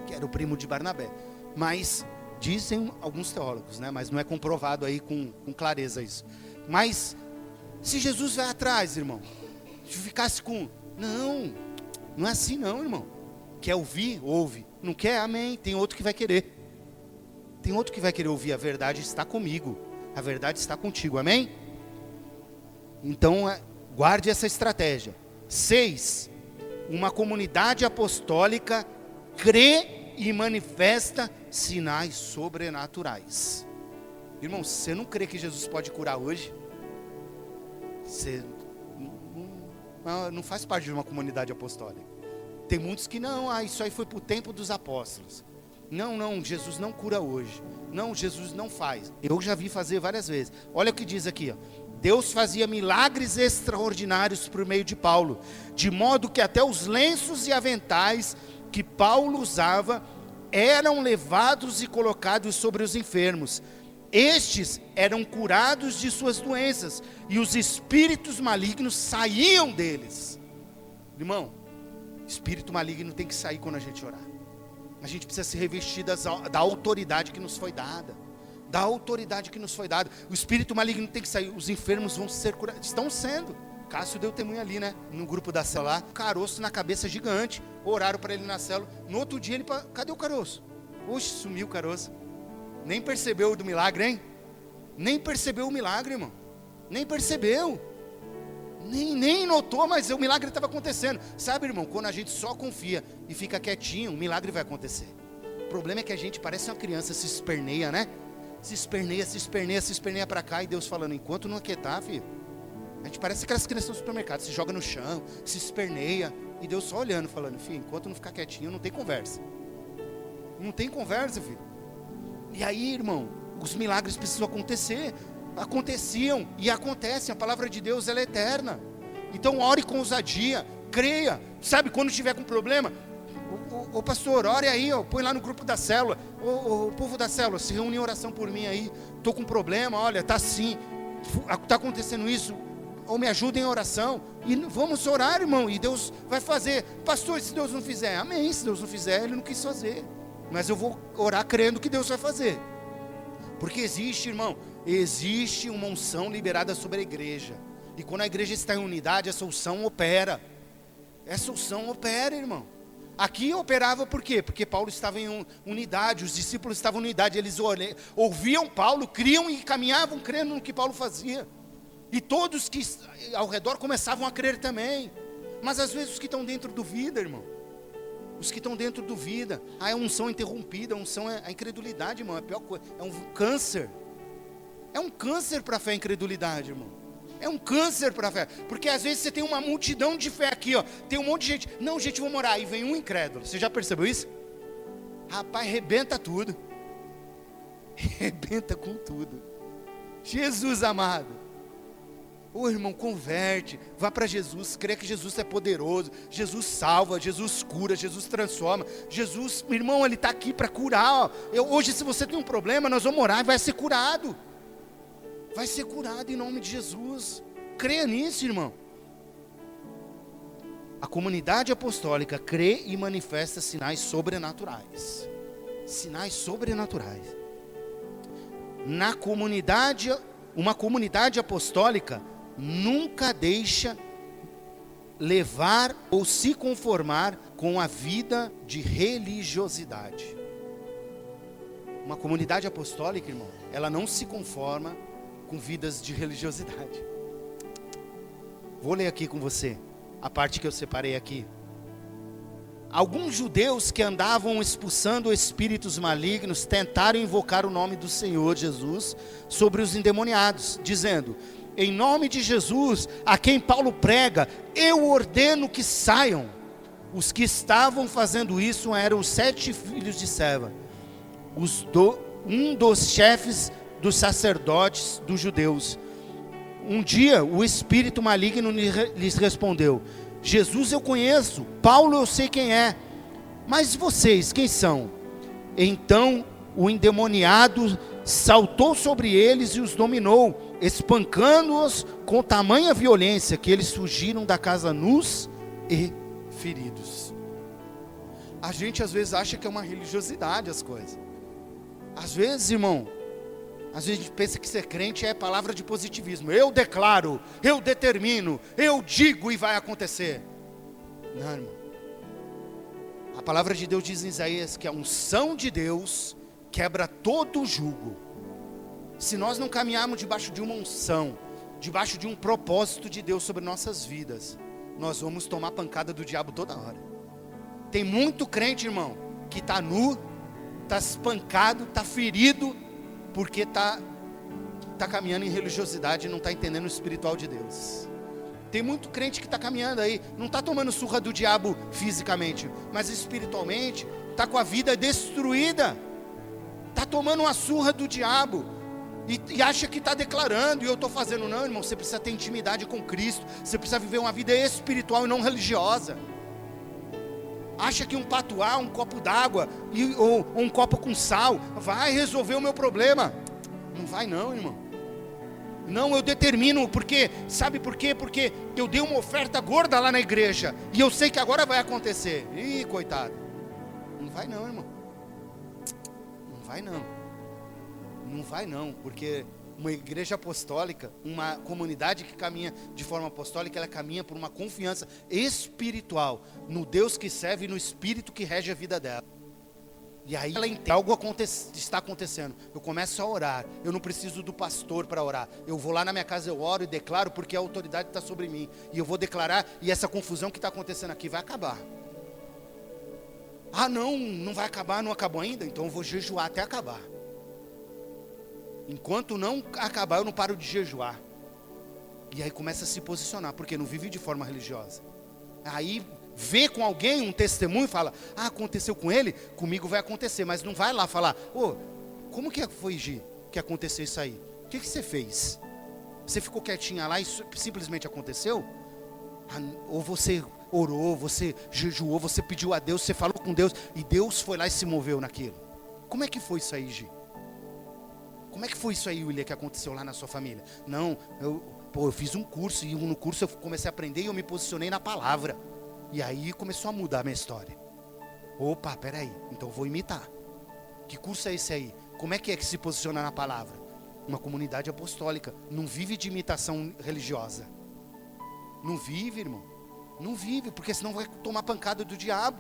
que era o primo de Barnabé. Mas dizem alguns teólogos, né? Mas não é comprovado aí com clareza isso. Mas se Jesus vai atrás, irmão, se ficasse com, não é assim não, irmão. Quer ouvir? Ouve. Não quer? Amém. Tem outro que vai querer. Tem outro que vai querer ouvir. A verdade está comigo. A verdade está contigo. Amém? Então, guarde essa estratégia. 6. Uma comunidade apostólica crê e manifesta sinais sobrenaturais. Irmão, se você não crê que Jesus pode curar hoje, você não faz parte de uma comunidade apostólica. Tem muitos que não, isso aí foi para o tempo dos apóstolos. Não, Jesus não cura hoje. Não, Jesus não faz. Eu já vi fazer várias vezes. Olha o que diz aqui, ó. Deus fazia milagres extraordinários por meio de Paulo, de modo que até os lenços e aventais que Paulo usava eram levados e colocados sobre os enfermos. Estes eram curados de suas doenças, e os espíritos malignos saíam deles. Irmão, espírito maligno tem que sair quando a gente orar. A gente precisa se revestir da autoridade que nos foi dada. Da autoridade que nos foi dada. O espírito maligno tem que sair. Os enfermos vão ser curados. Estão sendo. Cássio deu testemunho ali, né? No grupo da célula lá. Caroço na cabeça gigante. Oraram para ele na célula. No outro dia ele... Cadê o caroço? Oxe, sumiu o caroço. Nem percebeu do milagre, hein? Nem percebeu o milagre, irmão. Nem percebeu. Nem notou, mas o milagre estava acontecendo. Sabe, irmão, quando a gente só confia e fica quietinho, o milagre vai acontecer. O problema é que a gente parece uma criança, se esperneia, né? Se esperneia para cá, e Deus falando, enquanto não aquietar, filho. A gente parece aquelas crianças no supermercado, se joga no chão, se esperneia, e Deus só olhando, falando, filho, enquanto não ficar quietinho, não tem conversa. Não tem conversa, filho. E aí, irmão, os milagres precisam acontecer. Aconteciam e acontecem. A palavra de Deus, ela é eterna. Então ore com ousadia, creia. Sabe, quando tiver com problema, ô pastor, ore aí, ó, põe lá no grupo da célula. O povo da célula, se reúne em oração por mim aí. Estou com problema, olha, está assim, está acontecendo isso. Ou me ajudem em oração. E vamos orar, irmão, e Deus vai fazer. Pastor, se Deus não fizer, amém. Se Deus não fizer, Ele não quis fazer. Mas eu vou orar crendo que Deus vai fazer. Porque existe, irmão, existe uma unção liberada sobre a igreja. E quando a igreja está em unidade, essa unção opera. Essa unção opera, irmão. Aqui operava por quê? Porque Paulo estava em unidade, os discípulos estavam em unidade. Eles ouviam Paulo, criam e caminhavam crendo no que Paulo fazia. E todos que ao redor começavam a crer também. Mas às vezes os que estão dentro duvida, irmão. Os que estão dentro duvida. A unção interrompida, a unção é a incredulidade, irmão. É a pior coisa. É um câncer. É um câncer para a fé e a incredulidade, irmão. É um câncer para a fé. Porque às vezes você tem uma multidão de fé aqui, ó. Tem um monte de gente. Não, gente, vamos orar. E vem um incrédulo. Você já percebeu isso? Rapaz, rebenta tudo. Rebenta com tudo. Jesus amado. Ô irmão, converte. Vá para Jesus. Crê que Jesus é poderoso. Jesus salva. Jesus cura. Jesus transforma. Jesus, irmão, Ele está aqui para curar. Ó. Hoje, se você tem um problema, nós vamos orar e vai ser curado. Vai ser curado em nome de Jesus. Creia nisso, irmão. A comunidade apostólica crê e manifesta sinais sobrenaturais. Sinais sobrenaturais. Na comunidade, uma comunidade apostólica nunca deixa levar ou se conformar com a vida de religiosidade. Uma comunidade apostólica, irmão, ela não se conforma com vidas de religiosidade. Vou ler aqui com você a parte que eu separei aqui. Alguns judeus que andavam expulsando espíritos malignos tentaram invocar o nome do Senhor Jesus sobre os endemoniados, dizendo: em nome de Jesus, a quem Paulo prega, eu ordeno que saiam. Os que estavam fazendo isso eram os 7 filhos de Seva, um dos chefes dos sacerdotes dos judeus. Um dia o espírito maligno lhes respondeu: Jesus eu conheço, Paulo eu sei quem é, mas vocês quem são? Então o endemoniado saltou sobre eles e os dominou, espancando-os com tamanha violência que eles fugiram da casa nus e feridos. A gente às vezes acha que é uma religiosidade as coisas. Às vezes, irmão, às vezes a gente pensa que ser crente é palavra de positivismo. Eu declaro, eu determino, eu digo e vai acontecer. Não, irmão. A palavra de Deus diz em Isaías que a unção de Deus quebra todo o jugo. Se nós não caminharmos debaixo de uma unção, debaixo de um propósito de Deus sobre nossas vidas, nós vamos tomar pancada do diabo toda hora. Tem muito crente, irmão, que está nu, está espancado, está ferido, porque está caminhando em religiosidade e não está entendendo o espiritual de Deus. Tem muito crente que está caminhando aí, não está tomando surra do diabo fisicamente, mas espiritualmente está com a vida destruída, está tomando uma surra do diabo e acha que está declarando, e eu estou fazendo. Não, irmão, você precisa ter intimidade com Cristo, você precisa viver uma vida espiritual e não religiosa. Acha que um patuá, um copo d'água ou um copo com sal vai resolver o meu problema. Não vai não, irmão. Não, eu determino, porque, sabe por quê? Porque eu dei uma oferta gorda lá na igreja, e eu sei que agora vai acontecer. Ih, coitado. Não vai não, irmão. Não vai não. Não vai não, porque uma igreja apostólica, uma comunidade que caminha de forma apostólica, ela caminha por uma confiança espiritual no Deus que serve e no Espírito que rege a vida dela. E aí ela entende, algo está acontecendo. Eu começo a orar, eu não preciso do pastor para orar. Eu vou lá na minha casa, eu oro e declaro, porque a autoridade está sobre mim. E eu vou declarar, e essa confusão que está acontecendo aqui vai acabar. Ah não, não vai acabar, não acabou ainda? Então eu vou jejuar até acabar. Enquanto não acabar, eu não paro de jejuar. E aí começa a se posicionar, porque não vive de forma religiosa. Aí vê com alguém um testemunho e fala: ah, aconteceu com ele, comigo vai acontecer. Mas não vai lá falar: ô, como que foi, Gi, que aconteceu isso aí? O que você fez? Você ficou quietinha lá e simplesmente aconteceu? Ou você orou, você jejuou, você pediu a Deus, você falou com Deus, e Deus foi lá e se moveu naquilo. Como é que foi isso aí, Gi? Como é que foi isso aí, William, que aconteceu lá na sua família? Não, eu fiz um curso, e no curso eu comecei a aprender e eu me posicionei na palavra. E aí começou a mudar a minha história. Opa, peraí, então eu vou imitar. Que curso é esse aí? Como é que se posiciona na palavra? Uma comunidade apostólica, não vive de imitação religiosa. Não vive, irmão. Não vive, porque senão vai tomar pancada do diabo.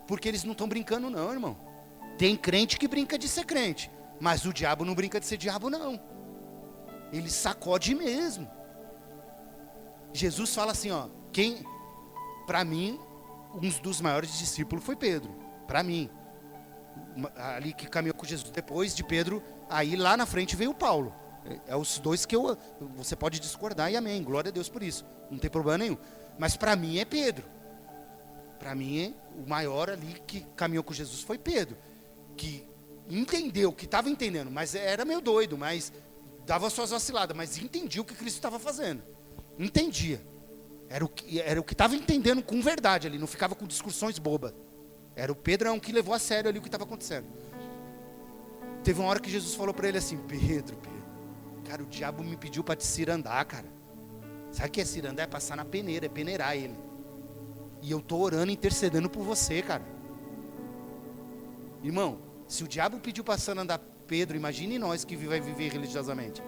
Porque eles não estão brincando não, irmão. Tem crente que brinca de ser crente, mas o diabo não brinca de ser diabo não. Ele sacode mesmo. Jesus fala assim, ó, para mim, um dos maiores discípulos foi Pedro. Para mim, ali que caminhou com Jesus. Depois de Pedro, aí lá na frente veio Paulo. É os dois que você pode discordar e amém, glória a Deus por isso, não tem problema nenhum. Mas para mim é Pedro. Para mim, o maior ali que caminhou com Jesus foi Pedro, que entendeu, que estava entendendo, mas era meio doido, mas dava suas vaciladas, mas entendia o que Cristo estava fazendo. Entendia. Era o que estava entendendo com verdade ali, não ficava com discussões bobas. Era o Pedrão que levou a sério ali o que estava acontecendo. Teve uma hora que Jesus falou para ele assim: Pedro, cara, o diabo me pediu para te cirandar, cara. Sabe o que é cirandar? É passar na peneira, é peneirar ele. E eu estou orando, intercedendo por você, cara. Irmão, se o diabo pediu para cirandar Pedro, imagine nós que vai viver religiosamente.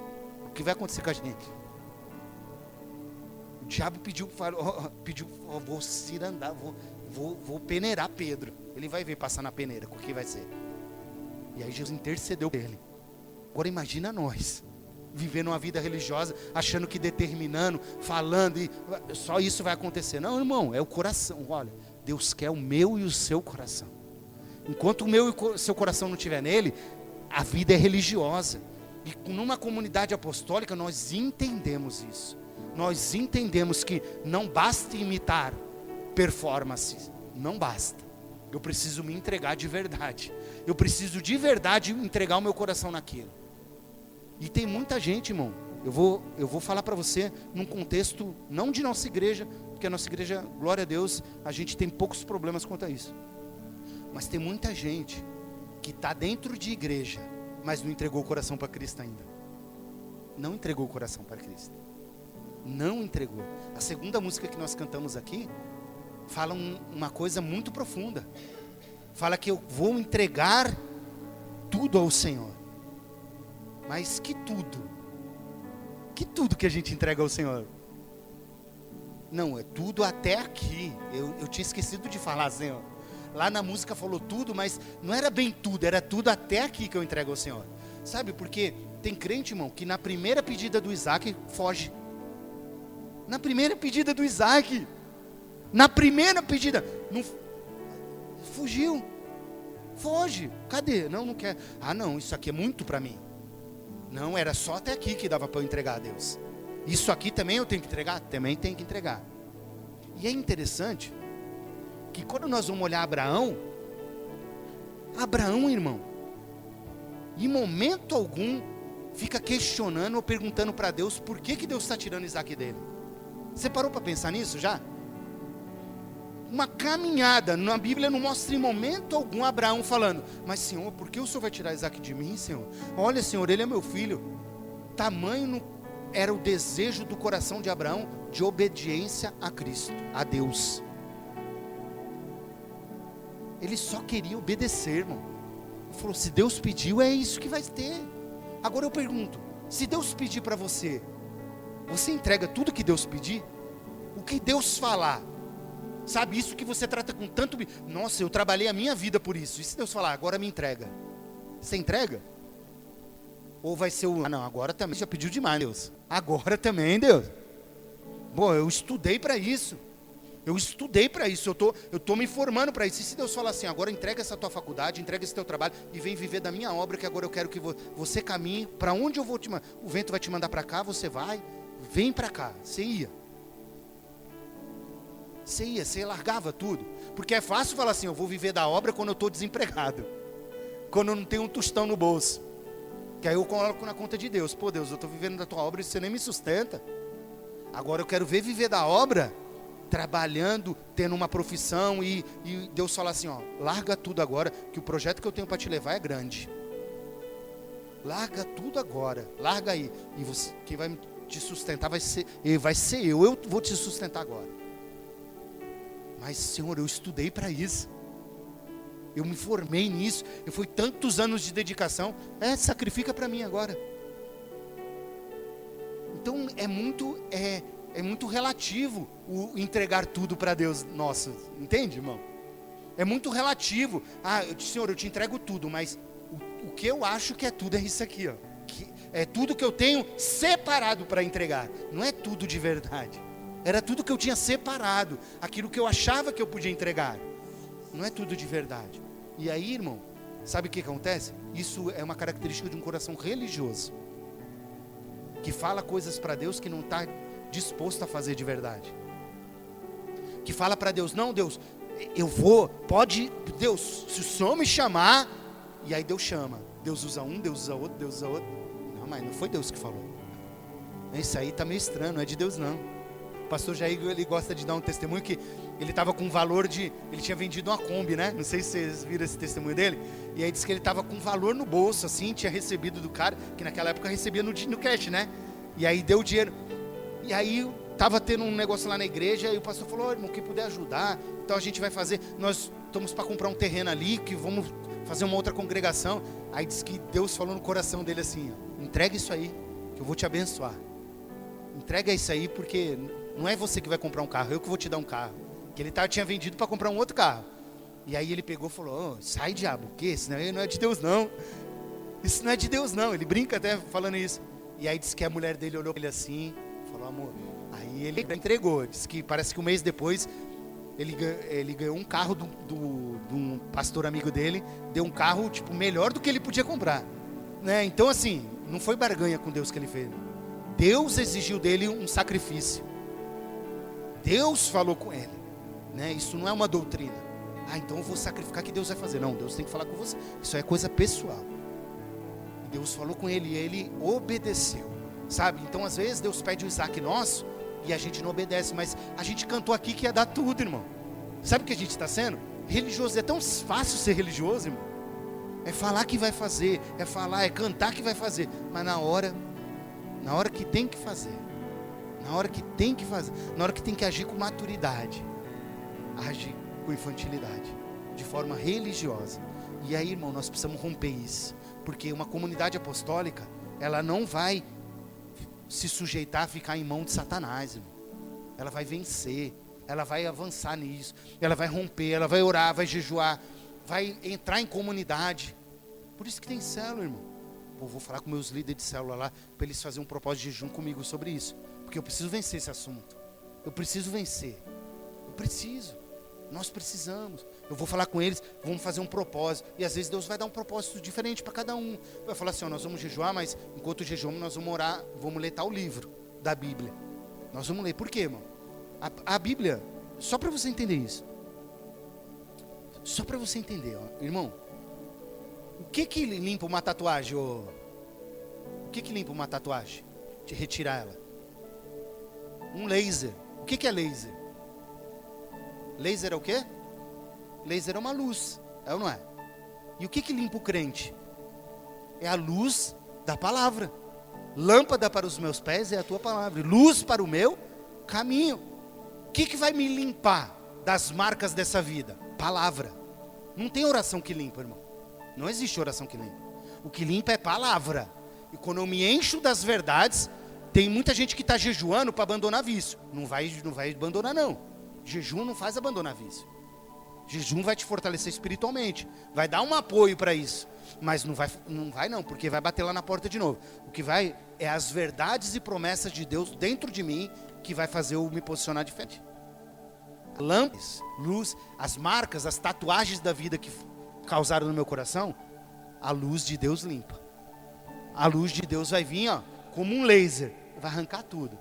O que vai acontecer com a gente? O diabo pediu, vou cirandar, vou peneirar Pedro. Ele vai vir passar na peneira, o que vai ser? E aí Jesus intercedeu por ele. Agora imagina nós, vivendo uma vida religiosa, achando que determinando, falando, e só isso vai acontecer. Não, irmão, é o coração. Olha, Deus quer o meu e o seu coração. Enquanto o meu e o seu coração não estiver nele, a vida é religiosa. E numa comunidade apostólica nós entendemos isso. Nós entendemos que não basta imitar performances, não basta. Eu preciso me entregar de verdade. Eu preciso de verdade entregar o meu coração naquilo. E tem muita gente, irmão, eu vou falar para você num contexto não de nossa igreja, porque a nossa igreja, glória a Deus, a gente tem poucos problemas quanto a isso. Mas tem muita gente que está dentro de igreja, mas não entregou o coração para Cristo ainda. Não entregou o coração para Cristo. Não entregou. A segunda música que nós cantamos aqui fala uma coisa muito profunda. Fala que eu vou entregar tudo ao Senhor. Mas que tudo? Que tudo que a gente entrega ao Senhor? Não, é tudo até aqui. Eu tinha esquecido de falar, Senhor. Lá na música falou tudo, mas não era bem tudo, era tudo até aqui que eu entrego ao Senhor. Sabe, porque tem crente, irmão, que na primeira pedida do Isaac foge. Na primeira pedida do Isaac, na primeira pedida, não, fugiu, foge, cadê? Não quer, não, isso aqui é muito para mim. Não, era só até aqui que dava para eu entregar a Deus. Isso aqui também eu tenho que entregar? Também tenho que entregar. E é interessante, que quando nós vamos olhar Abraão, irmão, em momento algum, fica questionando ou perguntando para Deus, por que Deus está tirando Isaac dele? Você parou para pensar nisso já? Uma caminhada, na Bíblia não mostra em momento algum Abraão falando, mas Senhor, por que o Senhor vai tirar Isaac de mim, Senhor? Olha, Senhor, ele é meu filho. Tamanho era o desejo do coração de Abraão de obediência a Cristo, a Deus. Ele só queria obedecer, irmão. Ele falou, se Deus pediu, é isso que vai ter. Agora eu pergunto, se Deus pedir para você, você entrega tudo que Deus pedir? O que Deus falar, sabe, isso que você trata com tanto, nossa, eu trabalhei a minha vida por isso, e se Deus falar, agora me entrega, você entrega? Ou vai ser não, agora também, já pediu demais, Deus, agora também, Deus, bom, eu estudei para isso, eu estou me formando para isso, e se Deus falar assim, agora entrega essa tua faculdade, entrega esse teu trabalho, e vem viver da minha obra, que agora eu quero que você caminhe, para onde eu vou te mandar, o vento vai te mandar para cá, você vai, vem para cá, você largava tudo, porque é fácil falar assim, eu vou viver da obra quando eu estou desempregado, quando eu não tenho um tostão no bolso, que aí eu coloco na conta de Deus, pô Deus, eu estou vivendo da tua obra e você nem me sustenta, agora eu quero viver da obra, trabalhando, tendo uma profissão, e Deus fala assim, larga tudo agora, que o projeto que eu tenho para te levar é grande, larga tudo agora, larga aí, e você, quem vai te sustentar vai ser eu vou te sustentar agora. Mas Senhor, eu estudei para isso, eu me formei nisso, eu fui tantos anos de dedicação, sacrifica para mim agora. Então é muito relativo o entregar tudo para Deus nosso, entende, irmão? É muito relativo. Senhor, eu te entrego tudo, mas o que eu acho que é tudo é isso aqui, é tudo que eu tenho separado para entregar, não é tudo de verdade. Era tudo que eu tinha separado, aquilo que eu achava que eu podia entregar, não é tudo de verdade. E aí, irmão, sabe o que acontece? Isso é uma característica de um coração religioso. que fala coisas para Deus que não está disposto a fazer de verdade. Que fala para Deus, não, Deus, eu vou, pode, Deus, se o Senhor me chamar, e aí Deus chama. Deus usa um, Deus usa outro, Deus usa outro. Não, mas não foi Deus que falou. Isso aí está meio estranho, não é de Deus não. O pastor Jair, ele gosta de dar um testemunho que ele estava com valor de, ele tinha vendido uma Kombi, né? Não sei se vocês viram esse testemunho dele. E aí disse que ele estava com valor no bolso, assim, tinha recebido do cara, que naquela época recebia no cash, né? E aí deu o dinheiro. E aí estava tendo um negócio lá na igreja, e o pastor falou, irmão, quem puder ajudar, então a gente vai fazer, nós estamos para comprar um terreno ali, que vamos fazer uma outra congregação. Aí disse que Deus falou no coração dele assim, ó, entrega isso aí, que eu vou te abençoar. Entrega isso aí, porque não é você que vai comprar um carro, eu que vou te dar um carro. Que ele tinha vendido para comprar um outro carro. E aí ele pegou e falou, sai diabo, o quê? Isso não é de Deus não. Isso não é de Deus não. Ele brinca até falando isso. E aí disse que a mulher dele olhou para ele assim, falou, amor. Aí ele entregou. Disse que parece que um mês depois ele ganhou um carro de um pastor amigo dele. Deu um carro tipo melhor do que ele podia comprar, né? Então assim, não foi barganha com Deus que ele fez. Deus exigiu dele um sacrifício. Deus falou com ele, né? Isso não é uma doutrina. Então eu vou sacrificar que Deus vai fazer. Não, Deus tem que falar com você. Isso é coisa pessoal. Deus falou com ele e ele obedeceu, sabe? Então às vezes Deus pede o Isaac nosso e a gente não obedece, mas a gente cantou aqui que ia dar tudo, irmão. Sabe o que a gente está sendo? Religioso. É tão fácil ser religioso, irmão. É falar que vai fazer, é falar, é cantar que vai fazer, mas na hora que tem que fazer, na hora que tem que fazer, na hora que tem que agir com maturidade, age com infantilidade, de forma religiosa. E aí, irmão, nós precisamos romper isso, porque uma comunidade apostólica, ela não vai se sujeitar a ficar em mão de Satanás, irmão. Ela vai vencer, ela vai avançar nisso, ela vai romper, ela vai orar, vai jejuar, vai entrar em comunidade. Por isso que tem célula, irmão. Pô, vou falar com meus líderes de célula lá, para eles fazerem um propósito de jejum comigo sobre isso, porque eu preciso vencer esse assunto. Eu preciso vencer. Nós precisamos. Eu vou falar com eles, vamos fazer um propósito. E às vezes Deus vai dar um propósito diferente para cada um. Vai falar assim, ó, nós vamos jejuar, mas enquanto jejuamos nós vamos orar, vamos ler tal livro da Bíblia. Nós vamos ler. Por quê, irmão? A Bíblia, só para você entender isso. Só para você entender, ó, irmão. O que limpa uma tatuagem? O que limpa uma tatuagem? De retirar ela. Um laser. O que é laser? Laser é o quê? Laser é uma luz, é ou não é? E o que limpa o crente? É a luz da palavra. Lâmpada para os meus pés é a tua palavra, luz para o meu caminho. O que vai me limpar das marcas dessa vida? Palavra. Não tem oração que limpa, irmão. Não existe oração que limpa. O que limpa é palavra. E quando eu me encho das verdades, tem muita gente que está jejuando para abandonar vício. Não vai abandonar não. Jejum não faz abandonar vício. Jejum vai te fortalecer espiritualmente, vai dar um apoio para isso, mas não vai não, porque vai bater lá na porta de novo. O que vai é as verdades e promessas de Deus dentro de mim que vai fazer eu me posicionar diferente. Lâmpadas, luz, as marcas, as tatuagens da vida que causaram no meu coração, a luz de Deus limpa. A luz de Deus vai vir, ó, como um laser, vai arrancar tudo.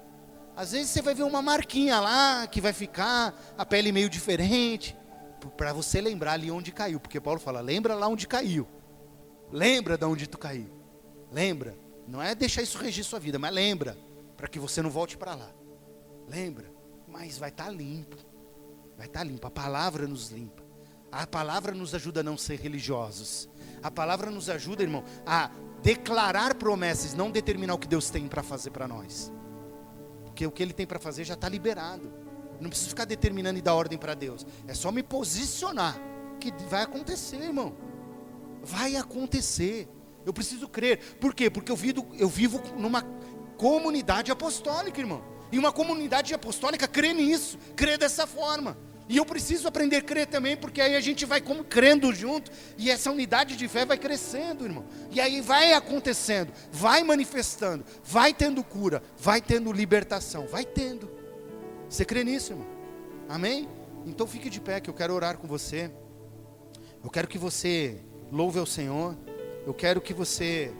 Às vezes você vai ver uma marquinha lá que vai ficar a pele meio diferente, para você lembrar ali onde caiu, porque Paulo fala, lembra lá onde caiu, lembra de onde tu caiu, lembra, não é deixar isso regir sua vida, mas lembra, para que você não volte para lá, lembra, mas vai estar limpo, a palavra nos limpa, a palavra nos ajuda a não ser religiosos, a palavra nos ajuda, irmão, a declarar promessas, não determinar o que Deus tem para fazer para nós, porque o que Ele tem para fazer já está liberado. Não preciso ficar determinando e dar ordem para Deus. É só me posicionar, que vai acontecer, irmão. Vai acontecer. Eu preciso crer. Por quê? Porque eu vivo numa comunidade apostólica, irmão. E uma comunidade apostólica crê nisso, crê dessa forma. E eu preciso aprender a crer também, porque aí a gente vai como crendo junto, e essa unidade de fé vai crescendo, irmão. E aí vai acontecendo, vai manifestando, vai tendo cura, vai tendo libertação, vai tendo. Você crê nisso, irmão? Amém? Então fique de pé que eu quero orar com você. Eu quero que você louve ao Senhor. Eu quero que você